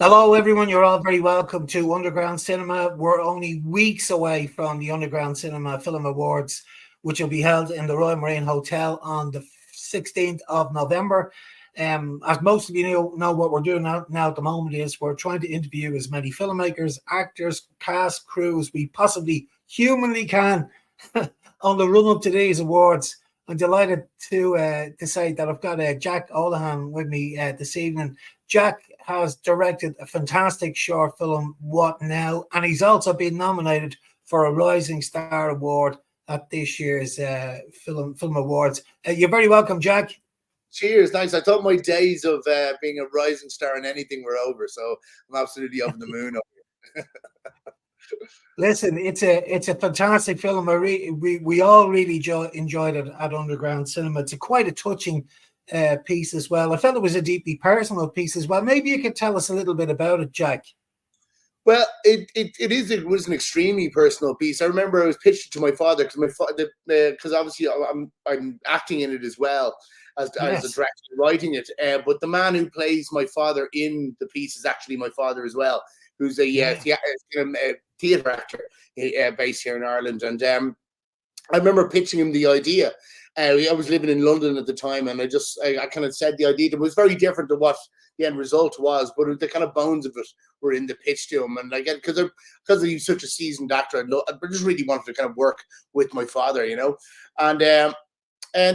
Hello, everyone. You're all very welcome to Underground Cinema. We're only weeks away from the Underground Cinema Film Awards, which will be held in the Royal Marine Hotel on the 16th of November. As most of you know what we're doing now at the moment is we're trying to interview as many filmmakers, actors, cast, crew as we possibly humanly can on the run up to these awards. I'm delighted to say that I've got Jack Olohan with me this evening. Jack has directed a fantastic short film, What Now? And he's also been nominated for a Rising Star Award at this year's Film Awards. You're very welcome, Jack. Cheers, nice. I thought my days of being a rising star in anything were over, so I'm absolutely over the moon over here. Listen, it's a fantastic film. We all really enjoyed it at Underground Cinema. It's quite a touching piece as well. I felt it was a deeply personal piece as well. Maybe you could tell us a little bit about it, Jack. Well, it was an extremely personal piece. I remember I was pitched to my father because obviously I'm acting in it as well as a director writing it. But the man who plays my father in the piece is actually my father as well, who's a theatre actor based here in Ireland. And I remember pitching him the idea. I was living in London at the time, and I kind of said the idea. It was very different to what the end result was, but the kind of bones of it were in the pitch to him. And again, because he's such a seasoned actor, I just really wanted to kind of work with my father, And the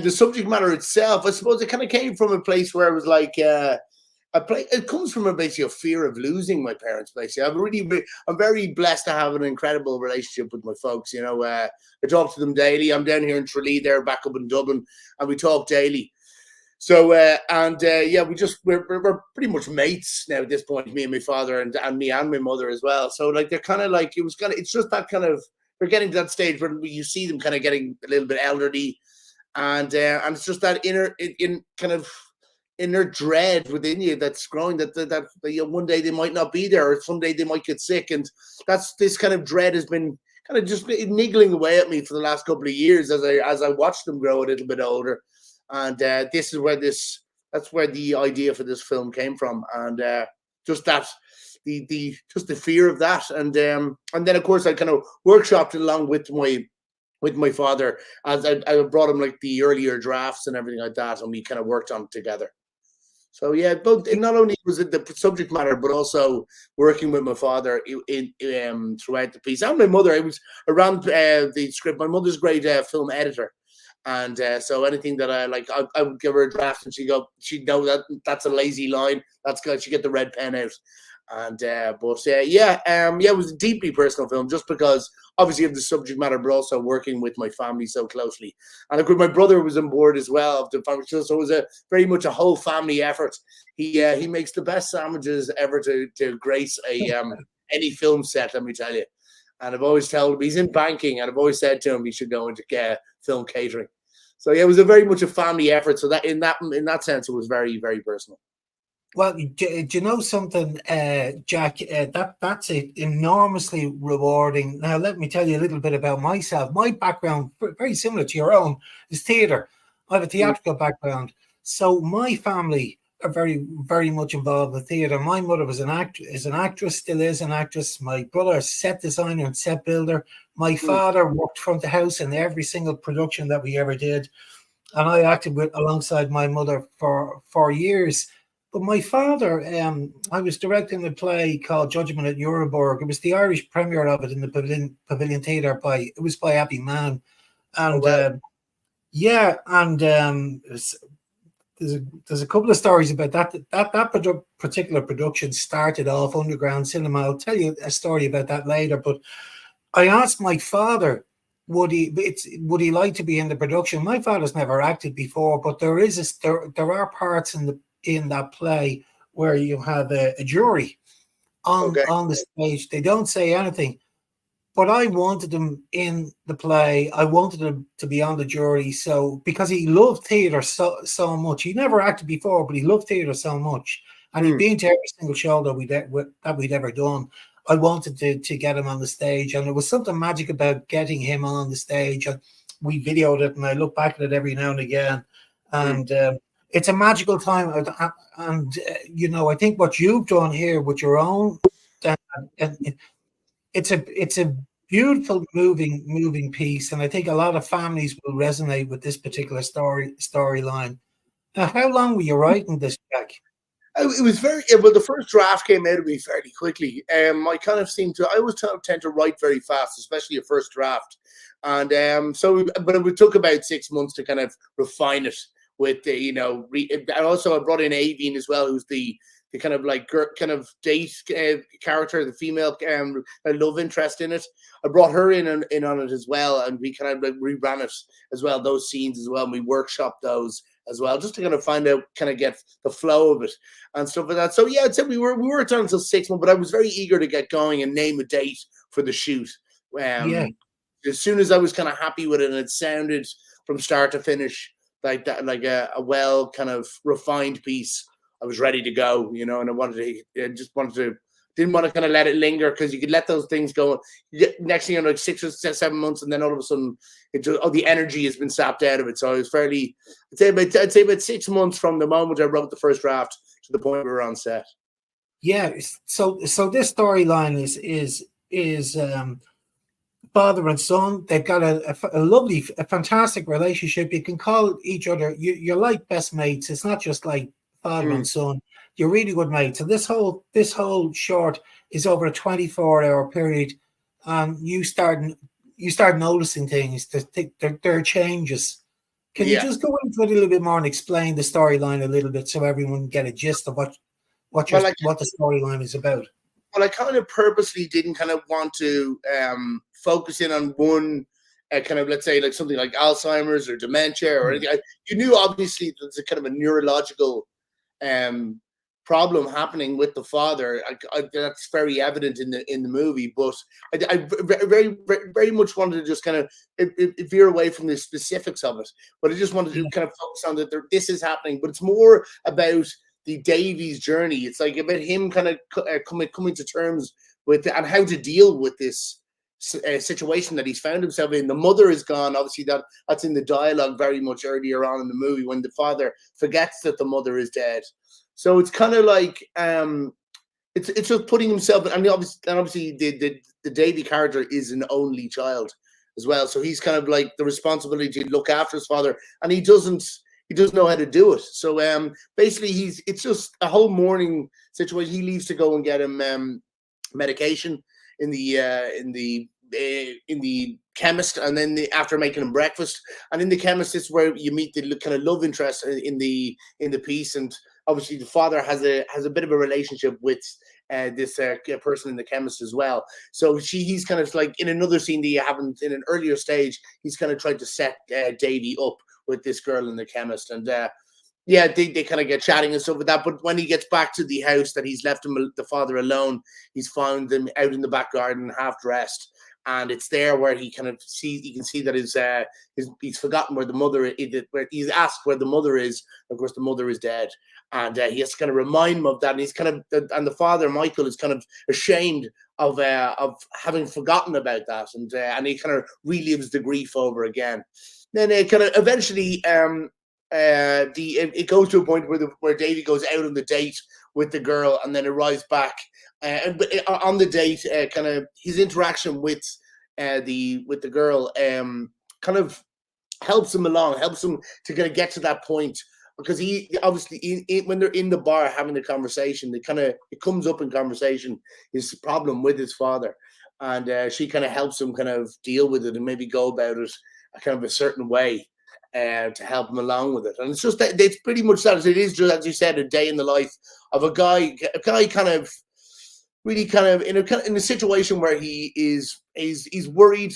subject matter itself, I suppose, it kind of came from a place where it was like. It comes from basically a fear of losing my parents. Basically, I'm very blessed to have an incredible relationship with my folks. I talk to them daily. I'm down here in Tralee, they're back up in Dublin, and we talk daily. So we're pretty much mates now at this point. Me and my father, and me and my mother as well. So they're kind of like it's just that kind of we're getting to that stage where you see them kind of getting a little bit elderly, and it's just that inner dread within you that's growing that one day they might not be there, or someday they might get sick, and this kind of dread has been kind of just niggling away at me for the last couple of years as I watched them grow a little bit older. And this is where that's where the idea for this film came from, and just that the fear of that, and then of course I kind of workshopped it along with my father as I brought him like the earlier drafts and everything like that, and we kind of worked on it together. So yeah, but not only was it the subject matter, but also working with my father in throughout the piece, and my mother. It was around the script. My mother's a great film editor, and so anything that I would give her a draft, and she'd know that's a lazy line. That's good. She'd get the red pen out, and it was a deeply personal film, just because obviously of the subject matter, but also working with my family so closely. And of course, my brother was on board as well of the family, so it was very much a whole family effort. He makes the best sandwiches ever to grace any film set, let me tell you. And I've always told him he's in banking, and I've always said to him he should go into film catering. So yeah, it was very much a family effort. So that in that sense, it was very, very personal. Well, do you know something, Jack? That's enormously rewarding. Now, let me tell you a little bit about myself. My background, very similar to your own, is theatre. I have a theatrical background. So my family are very, very much involved with theatre. My mother was an actress, still is an actress. My brother is set designer and set builder. My father worked front of house in every single production that we ever did. And I acted alongside my mother for years. But my father, I was directing a play called Judgment at Nuremberg. It was the Irish premiere of it in the Pavilion Theatre by Abbie Mann. And there's a couple of stories about that particular production started off Underground Cinema. I'll tell you a story about that later. But I asked my father, would he like to be in the production? My father's never acted before, but there are parts in that play where you have a jury on the stage. They don't say anything, but I wanted them in the play. I wanted him to be on the jury, so because he loved theatre so much. He never acted before, but he loved theatre so much, and he'd been to every single show that we'd ever done. I wanted to get him on the stage, and there was something magic about getting him on the stage. And we videoed it, and I look back at it every now and again, and it's a magical time, and I think what you've done here with your own, uh, it's a beautiful, moving piece, and I think a lot of families will resonate with this particular storyline. Now, how long were you writing this, Jack? It was very well. The first draft came out of me fairly quickly. I kind of seem to. I always tend to write very fast, especially a first draft, and but it took about 6 months to kind of refine it. With the and also I brought in Avine as well, who's the kind of like kind of date character, the female love interest in it. I brought her in on it as well, and we kind of like reran it as well, those scenes as well, and we workshopped those as well, just to kind of find out, kind of get the flow of it and stuff like that. So yeah, I'd say we worked on until 6 months, but I was very eager to get going and name a date for the shoot. Yeah. As soon as I was kind of happy with it and it sounded from start to finish like that, like a well kind of refined piece, I was ready to go, and didn't want to kind of let it linger, because you could let those things go. Next thing you know, like 6 or 7 months, and then all of a sudden, the energy has been sapped out of it. So I was fairly, I'd say about 6 months from the moment I wrote the first draft to the point we were on set. Yeah. So this storyline is father and son. They've got a lovely, a fantastic relationship. You can call each other. You're like best mates. It's not just like father and son. You're really good mates. So this whole short is over a 24-hour period. You start noticing things. There are changes. Can you just go into it a little bit more and explain the storyline a little bit, so everyone can get a gist of what the storyline is about? Well, I kind of purposely didn't kind of want to focus in on one kind of, let's say, like something like Alzheimer's or dementia or anything. You knew obviously there's a kind of a neurological problem happening with the father. That's very evident in the movie, but I very, very, very much wanted to just kind of veer away from the specifics of it. But I just wanted to kind of focus on that this is happening, but it's more about the Davies journey. It's like about him kind of coming to terms with and how to deal with this situation that he's found himself in. The mother is gone. Obviously, that's in the dialogue very much earlier on in the movie, when the father forgets that the mother is dead. So it's kind of like it's just putting himself. And obviously the Davy character is an only child as well, so he's kind of like the responsibility to look after his father, and he doesn't know how to do it. So basically it's just a whole morning situation. He leaves to go and get him medication in the chemist, and then after making him breakfast, and in the chemist is where you meet the kind of love interest in the piece. And obviously the father has a bit of a relationship with this person in the chemist as well. So he's kind of like, in another scene that you haven't, in an earlier stage, he's kind of tried to set Davy up with this girl in the chemist, and they kind of get chatting and stuff like that. But when he gets back to the house that he's left the father alone, he's found them out in the back garden, half dressed, and it's there where he kind of you can see that he's forgotten where the mother is, where he's asked where the mother is. Of course, the mother is dead, and he has to kind of remind him of that. And he's kind of, and the father, Michael, is kind of ashamed of having forgotten about that, and he kind of relives the grief over again. Then it kind of eventually it goes to a point where Davy goes out on the date with the girl, and then arrives back. But on the date, kind of his interaction with the girl kind of helps him along, helps him to kind of get to that point, because he obviously when they're in the bar having the conversation, it comes up in conversation, his problem with his father, and she kind of helps him kind of deal with it and maybe go about it kind of a certain way to help him along with it. And it's just that it's pretty much that. It is just, as you said, a day in the life of a guy kind of really kind of in a situation where he's worried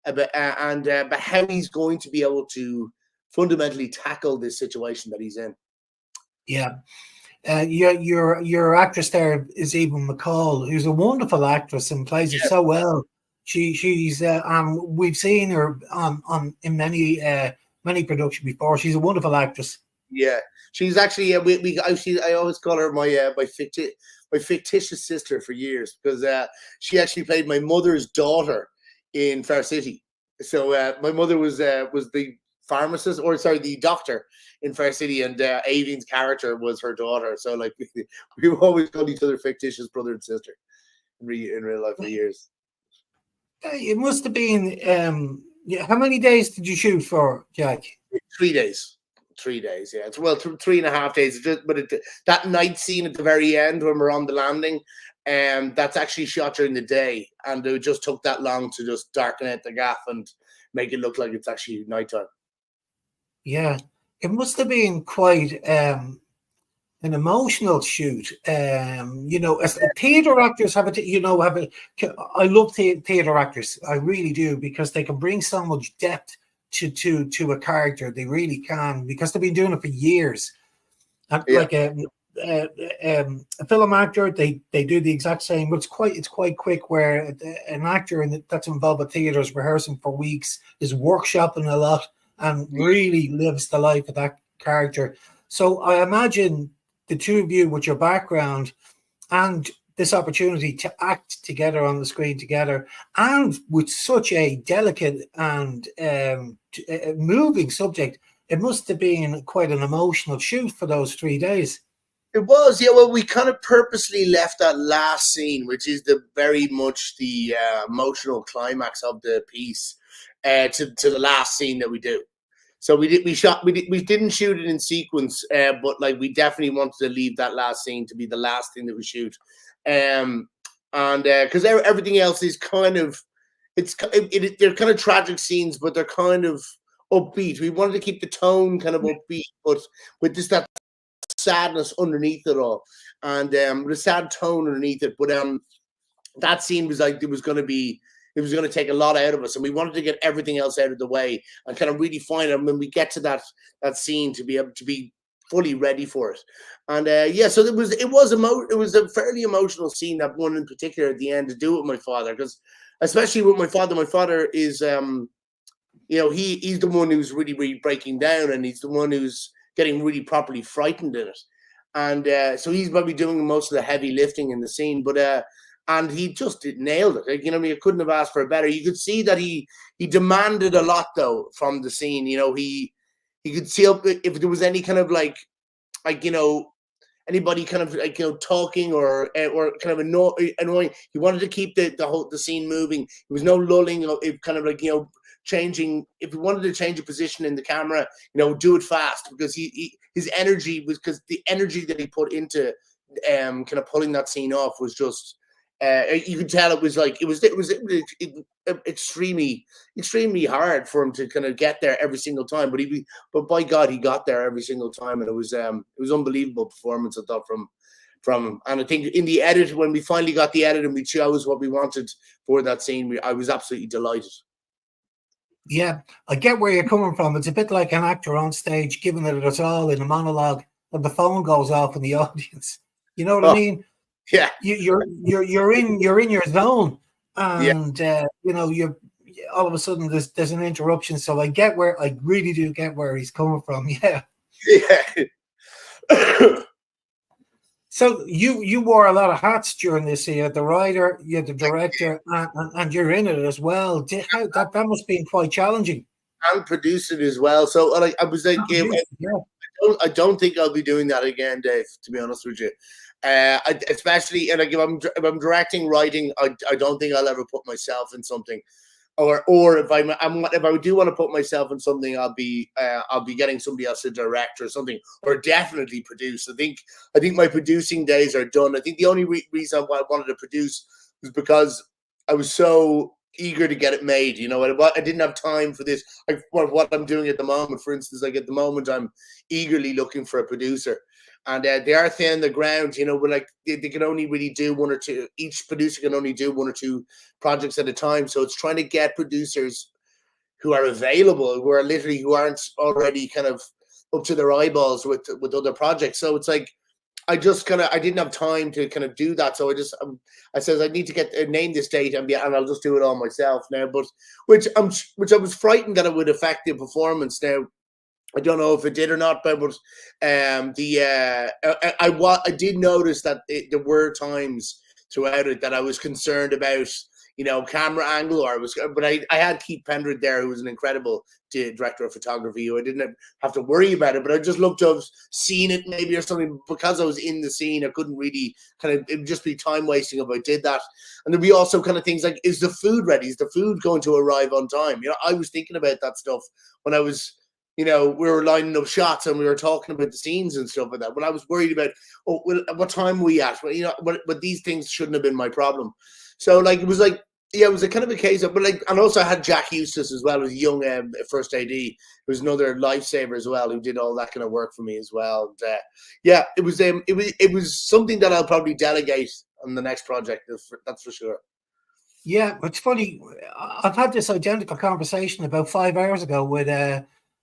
about about how he's going to be able to fundamentally tackle this situation that he's in. Yeah. Your actress there is Eva McCall, who's a wonderful actress and plays it so well. She's we've seen her in many productions before. She's a wonderful actress. Yeah, she's actually I always call her my fictitious sister for years, because she actually played my mother's daughter in Fair City. So my mother was the pharmacist, or sorry, the doctor in Fair City, and Avian's character was her daughter. So like we've always called each other fictitious brother and sister in real life for years. It must have been. Yeah, how many days did you shoot for, Jack? 3 days. 3 days, yeah. It's 3.5 days. That night scene at the very end when we're on the landing, that's actually shot during the day, and it just took that long to just darken out the gaff and make it look like it's actually nighttime. Yeah, it must have been quite an emotional shoot. As theater actors have I love theater actors. I really do, because they can bring so much depth to a character. They really can, because they've been doing it for years. And like a film actor, they do the exact same, but it's quite quick. Where an actor that's involved with theater is rehearsing for weeks, is workshopping a lot, and really lives the life of that character. So I imagine the two of you, with your background and this opportunity to act together on the screen together, and with such a delicate and moving subject, it must have been quite an emotional shoot for those 3 days. It was, yeah. Well, we kind of purposely left that last scene, which is very much the emotional climax of the piece, to the last scene that we do. So we didn't shoot it in sequence, but like we definitely wanted to leave that last scene to be the last thing that we shoot, and because everything else is kind of, they're kind of tragic scenes, but they're kind of upbeat. We wanted to keep the tone kind of upbeat, but with just that sadness underneath it all, and the sad tone underneath it. But that scene was like, it was going to take a lot out of us, and we wanted to get everything else out of the way and kind of really find it when we get to that scene to be able to be fully ready for it. And so it was a fairly emotional scene, that one in particular at the end, to do with my father, because especially with my father is he's the one who's really, really breaking down, and he's the one who's getting really properly frightened in it. And so he's probably doing most of the heavy lifting in the scene, but and he just nailed it. Like, I couldn't have asked for a better. You could see that he demanded a lot though from the scene. He could see if there was any kind of anybody kind of talking or kind of annoying. He wanted to keep the scene moving. There was no lulling. It kind of changing. If he wanted to change a position in the camera, do it fast, because his energy was, because the energy that he put into kind of pulling that scene off was just. You could tell it was extremely hard for him to kind of get there every single time, but by God, he got there every single time, and it was unbelievable performance, I thought, from him. And I think in the edit, when we finally got the edit and we chose what we wanted for that scene, I was absolutely delighted. Yeah, I get where you're coming from. It's a bit like an actor on stage, given that it's all in a monologue, and the phone goes off in the audience. You know what I mean? Yeah, you're in your zone, and you're all of a sudden there's an interruption. So I really do get where he's coming from. Yeah. So you wore a lot of hats during this. You had the writer, you had the director, and you're in it as well. That must be quite challenging. And produced it as well. So I was like, I don't think I'll be doing that again, Dave, to be honest with you. Especially, and like if I'm directing, writing, I don't think I'll ever put myself in something, or if I do want to put myself in something, I'll be getting somebody else to direct or something, or definitely produce. I think my producing days are done. I think the only reason I wanted to produce was because I was so eager to get it made. I didn't have time for this. Like what I'm doing at the moment, for instance, like at the moment, I'm eagerly looking for a producer. And they are thin on the ground, but like they can only really do one or two. Each producer can only do one or two projects at a time. So it's trying to get producers who are available, who aren't already kind of up to their eyeballs with other projects. So it's like I didn't have time to kind of do that. So I said I need to name this date and I'll just do it all myself now. But which I was frightened that it would affect the performance now. I don't know if it did or not, but I did notice that there were times throughout it that I was concerned about, camera angle, but I had Keith Pendred there, who was an incredible director of photography, who I didn't have to worry about it, but I just looked to have seen it maybe or something. Because I was in the scene, I couldn't really it would just be time wasting if I did that. And there'd be also kind of things like, is the food ready? Is the food going to arrive on time? I was thinking about that stuff when I was, we were lining up shots and we were talking about the scenes and stuff like that. When I was worried about, what time are we at? But these things shouldn't have been my problem. So it was like, yeah, it was a kind of a case of, and also I had Jack Eustace as well, who was a young first AD, who was another lifesaver as well, who did all that kind of work for me as well. And, yeah, it was something that I'll probably delegate on the next project. That's for sure. Yeah, it's funny. I've had this identical conversation about 5 hours ago with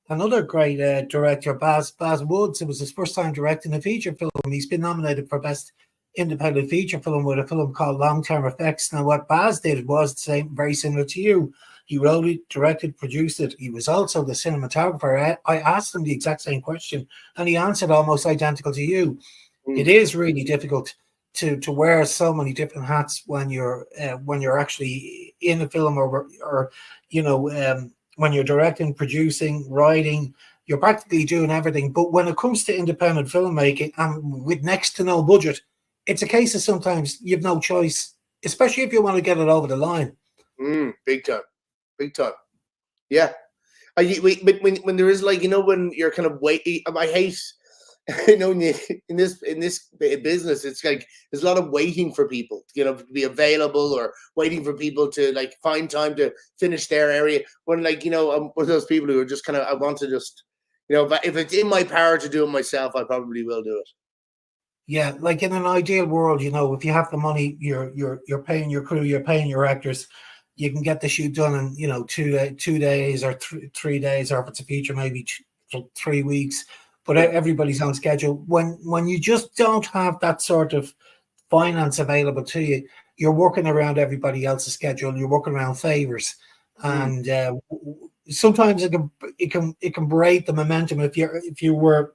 another great director, Baz Woods. It was his first time directing a feature film. He's been nominated for Best Independent Feature Film with a film called Long Term Effects. Now, what Baz did was the same, very similar to you. He wrote it, directed, produced it. He was also the cinematographer. I asked him the exact same question, and he answered almost identical to you. It is really difficult to wear so many different hats when you're actually in a film, or when you're directing, producing, writing. You're practically doing everything. But when it comes to independent filmmaking, and with next to no budget, it's a case of sometimes you've no choice, especially if you want to get it over the line. Big time. Yeah. When there is when you're kind of waiting, I hate, in this business, it's like there's a lot of waiting for people, to be available, or waiting for people to find time to finish their area. When I'm one of those people who are just I want to just, if it's in my power to do it myself, I probably will do it. Yeah, like in an ideal world, if you have the money, you're paying your crew, you're paying your actors, you can get the shoot done in 2 days or 3 days, or if it's a feature, maybe 3 weeks. But everybody's on schedule. When you just don't have that sort of finance available to you, you're working around everybody else's schedule. You're working around favors, and sometimes it can break the momentum if you were.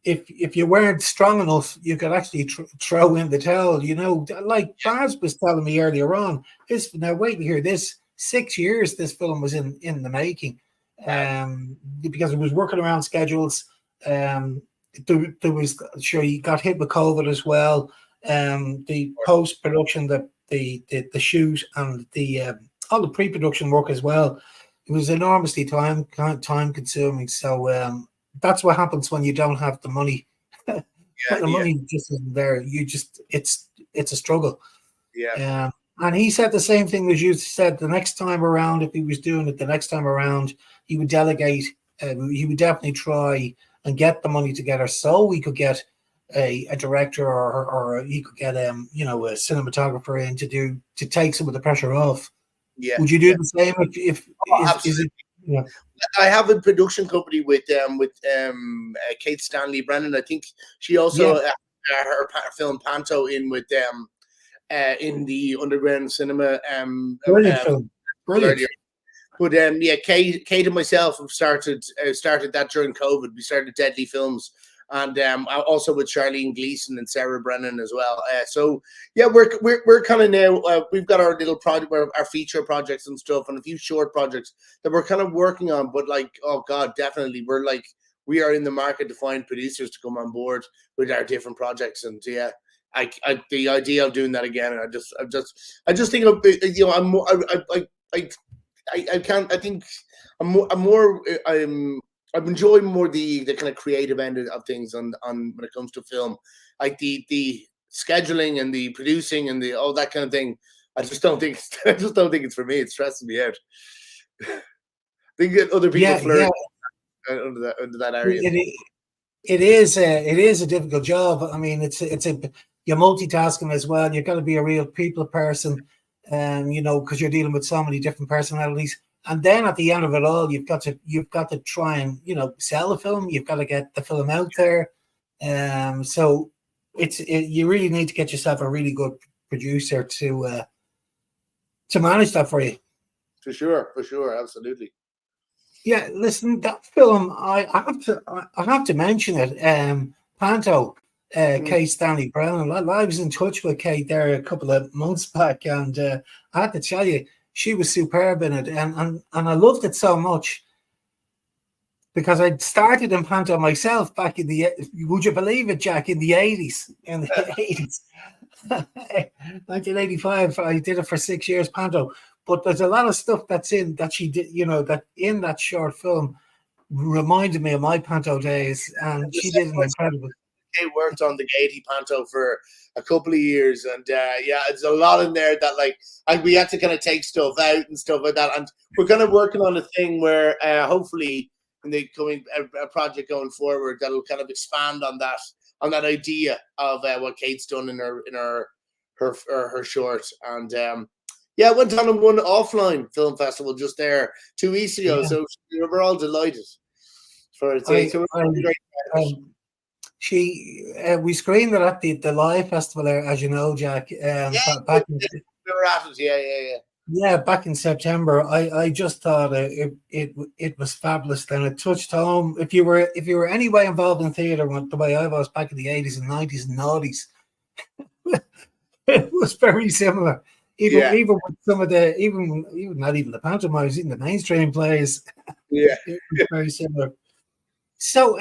If you weren't strong enough, you could actually throw in the towel. Like Baz was telling me earlier on. Now wait to hear this. 6 years this film was in the making, because it was working around schedules. There was he got hit with COVID as well. The post production, the shoot, and all the pre production work as well. It was enormously time consuming. So. That's what happens when you don't have the money. Money just isn't there. It's a struggle. Yeah. And he said the same thing as you said. The next time around, if he was doing it the next time around, he would delegate. He would definitely try and get the money together so he could get a director, or he could get a cinematographer in to take some of the pressure off. Yeah. Would you do the same if is it? Yeah. I have a production company with Kate Stanley Brennan. I think she also her film Panto in with them in the underground cinema. Brilliant film. Brilliant. Earlier. But Kate and myself have started that during COVID. We started Deadly Films, and also with Charlene Gleason and Sarah Brennan as well. So yeah, we're kind of now we've got our little project, our feature projects and stuff, and a few short projects that we're kind of working on. But oh God, definitely we are in the market to find producers to come on board with our different projects. And yeah, the idea of doing that again, I just think I'm more I'm enjoying more the kind of creative end of things on when it comes to film, like the scheduling and the producing and the all that kind of thing. I just don't think it's for me. It's stressing me out. I think that other people flirt under that area. It is a difficult job. I mean, you're multitasking as well. You've got to be a real people person, because you're dealing with so many different personalities. And then at the end of it all, you've got to try and sell the film. You've got to get the film out there. So you really need to get yourself a really good producer to manage that for you. For sure, absolutely. Yeah, listen, that film I have to mention it. Panto. Kate Stanley Brown. I was in touch with Kate there a couple of months back, and I had to tell you, she was superb in it, and I loved it so much because I started in panto myself back in the, would you believe it, Jack, in the 80s, 1985. I did it for 6 years, panto. But there's a lot of stuff that she did, that in that short film reminded me of my panto days, and she did an incredible. Kate worked on the Gaiety panto for a couple of years, and it's a lot in there that we had to kind of take stuff out and stuff like that. And we're kind of working on a thing where hopefully in the coming a project going forward that'll kind of expand on that idea of what Kate's done in her short. And I went on one offline film festival just there 2 weeks ago, so we're all delighted for it. We screened it at the Live Festival, as you know, Jack. Back in, we were at it, yeah, back in September. I just thought it was fabulous. Then it touched home. If you were any way involved in theatre, the way I was back in the 80s and 90s and 90s, it was very similar. Even with some of the even not even the pantomimes, even the mainstream plays, it was very similar. So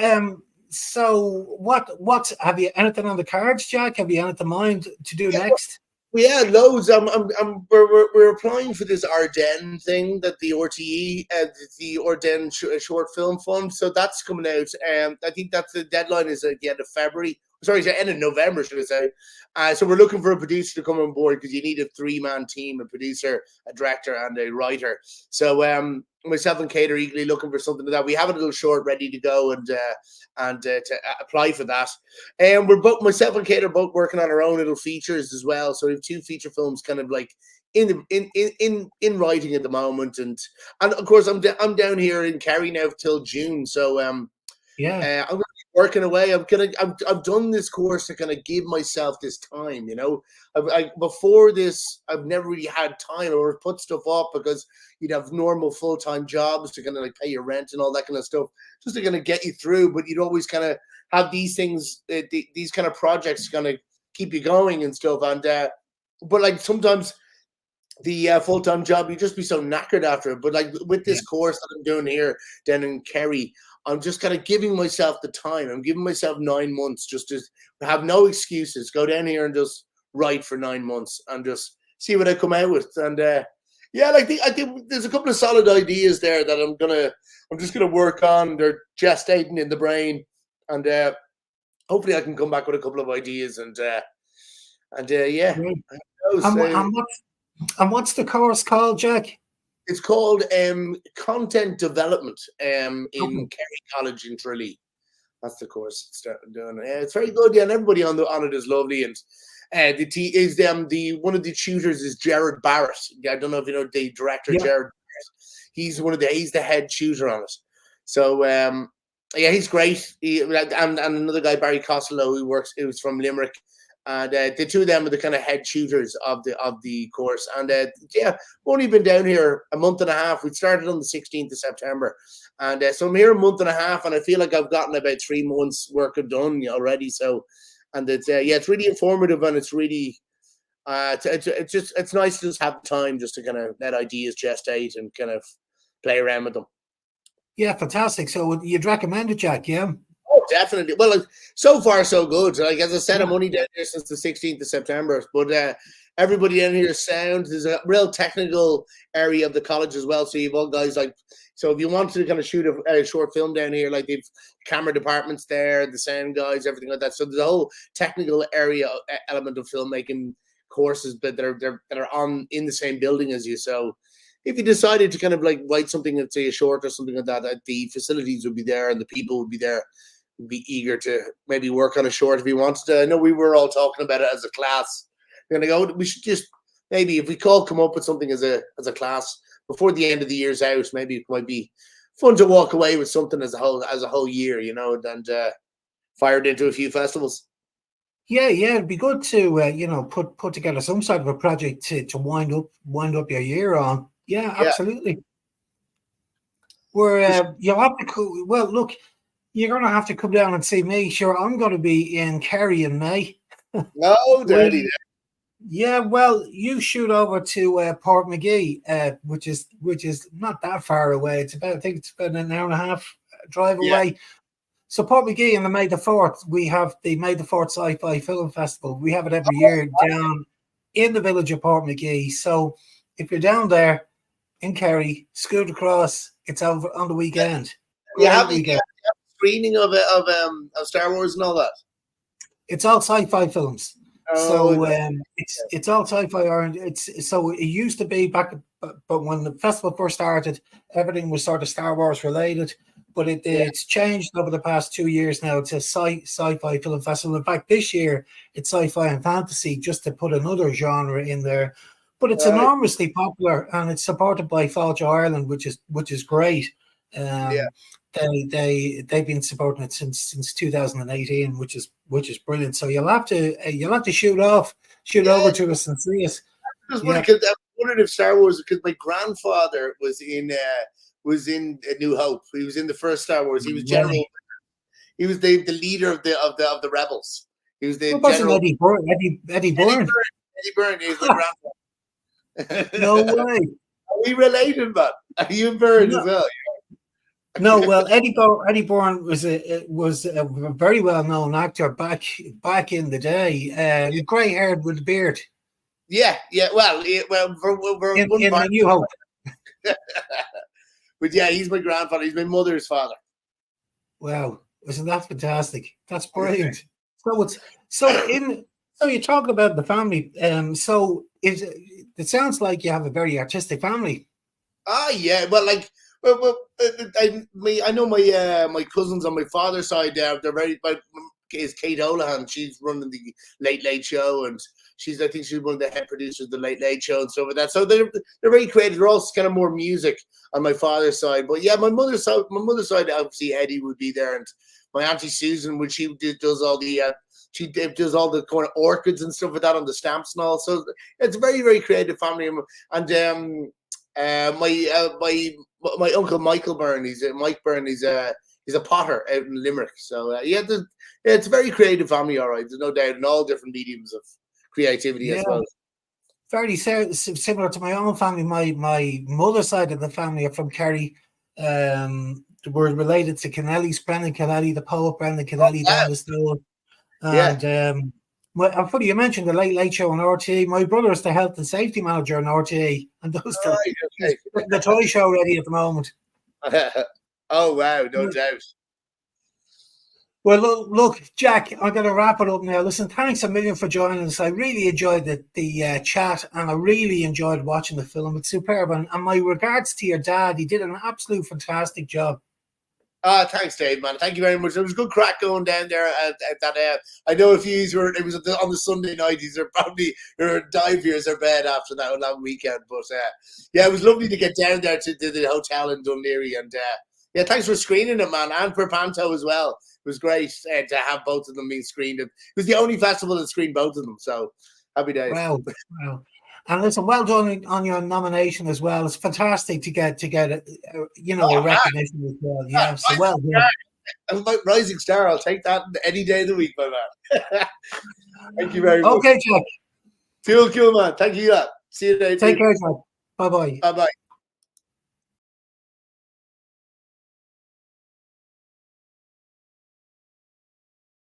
what have you anything on the cards, Jack? Have you anything in mind to do next? Yeah, loads. We're applying for this Ardennes thing that the RTE, the Ardennes Short Film Fund. So that's coming out. I think that's the deadline is at the end of February. Sorry, it's the end of November, should I say? So we're looking for a producer to come on board because you need a 3-man team: a producer, a director, and a writer. So myself and Kate are eagerly looking for something like that. We have a little short ready to go and to apply for that. And myself and Kate are both working on our own little features as well. So we have 2 feature films kind of like in writing at the moment. And of course I'm down here in Kerry now till June. So I'm going to be working away. I've done this course to kind of give myself this time, before this, I've never really had time or put stuff off because you'd have normal full-time jobs to kind of like pay your rent and all that kind of stuff, just to kind of get you through. But you'd always kind of have these things, these kind of projects kind of keep you going and stuff. And but like sometimes the full-time job, you just be so knackered after it. But like with this course that I'm doing here down in Kerry, I'm just kind of giving myself the time. I'm giving myself 9 months just to have no excuses. Go down here and just write for 9 months and just see what I come out with. And I think there's a couple of solid ideas there that I'm just gonna work on. They're gestating in the brain, and hopefully I can come back with a couple of ideas. And what's the course called, Jack? It's called Content Development in Kerry College in Tralee. That's the course it's doing. It's very good, and everybody on it is lovely. And one of the tutors is Jared Barrett. I don't know if you know the director, Jared Barrett. He's the head tutor on it. So he's great. And another guy, Barry Costello, who was from Limerick. And the 2 of them are the kind of head tutors of the course. And we've only been down here a month and a half. We started on the 16th of September. And so I'm here a month and a half, and I feel like I've gotten about 3 months work done already. So, and it's really informative, and it's really it's nice to just have time just to kind of let ideas gestate and kind of play around with them. Yeah, fantastic. So you'd recommend it, Jack? Yeah. Oh, definitely. Well, so far so good. Like as I said, I'm only down here since the 16th of September. But everybody in here is sound. There's a real technical area of the college as well. So you've all guys like. So if you want to kind of shoot a short film down here, like they've camera departments there, the sound guys, everything like that. So there's a whole technical area element of filmmaking courses that are on in the same building as you. So if you decided to kind of like write something, let's say a short or something like that, the facilities would be there and the people would be there. Be eager to maybe work on a short if you wanted to. I know we were all talking about it as a class. We're gonna go. We should just maybe if we come up with something as a class before the end of the year's out. Maybe it might be fun to walk away with something as a whole year, and fired into a few festivals. Yeah, it'd be good to put together some sort of a project to wind up your year on. Yeah, absolutely. Well, look. you're going to have to come down and see me. Sure, I'm going to be in Kerry in May. No, Daddy. Yeah, well, you shoot over to Port McGee, which is not that far away. I think it's about an hour and a half drive Yeah. away. So Port McGee and the May the 4th, we have the May the 4th Sci-Fi Film Festival. We have it every year down in the village of Port McGee. So if you're down there in Kerry, scoot across. It's over on the weekend. You Great have weekend. a screening of Star Wars and all that. It's all sci-fi films. Oh, So it's all sci-fi. So it used to be back, but when the festival first started, everything was sort of Star Wars related. But it's changed over the past 2 years now. It's a sci-fi film festival. In fact, this year it's sci-fi and fantasy, just to put another genre in there. But it's enormously popular, and it's supported by Fáilte Ireland, which is great. They've been supporting it since 2018, which is brilliant. So you'll have to shoot over to us and see us. I wondered if Star Wars, because my grandfather was in A New Hope. He was in the first Star Wars. He was general. He was the leader of the rebels. He was the general. Eddie Byrne. Eddie Byrne is my grandfather. No way. Are we related, man? Are you Byrne as well? No, well, Eddie Byrne was a very well known actor back in the day. Grey haired with a beard. Yeah. Well, we're in A New Hope. But yeah, he's my grandfather. He's my mother's father. Wow, isn't that fantastic? That's brilliant. So you talk about the family. So it sounds like you have a very artistic family. Yeah. I know my cousins on my father's side. They're very. Is Kate Olohan? She's running the Late Late Show, and I think she's one of the head producers of the Late Late Show and stuff like that. So they're very creative. They're also kind of more music on my father's side. But yeah, my mother's side, obviously Eddie would be there, and my auntie Susan, when she does all the does all the kind of orchids and stuff like that on the stamps and all. So it's a very, very creative family. And my uncle Michael Byrne, Mike Byrne, he's a potter out in Limerick. So it's a very creative family, all right. There's no doubt, in all different mediums of creativity as well. Very similar to my own family. My mother's side of the family are from Kerry. We're related to Kennelly's, Brendan Kennelly, the poet Brendan Kennelly down the store. And funny you mentioned the Late Late Show on RTE. My brother is the health and safety manager on RTE, and does the toy show ready at the moment. Oh wow, no doubt. Well, look, Jack, I'm going to wrap it up now. Listen, thanks a million for joining us. I really enjoyed the chat, and I really enjoyed watching the film. It's superb, and my regards to your dad. He did an absolute fantastic job. Thanks, Dave, man. Thank you very much. There was good crack going down there at that. I know if you were, it was on the Sunday night. These are probably dive years or bed after that long weekend. But yeah, it was lovely to get down there to the hotel in Dunleary, and yeah, thanks for screening it, man, and for Panto as well. It was great to have both of them being screened. It was the only festival that screened both of them, so happy days. Wow. And listen, well done on your nomination as well. It's fantastic to get a recognition as well. Yeah, so well done. I'm about rising star. I'll take that any day of the week, my man. Thank you very much. Okay, Jack. Feel cool, man. Thank you. See you later. Take care, Jack. Bye-bye. Bye-bye.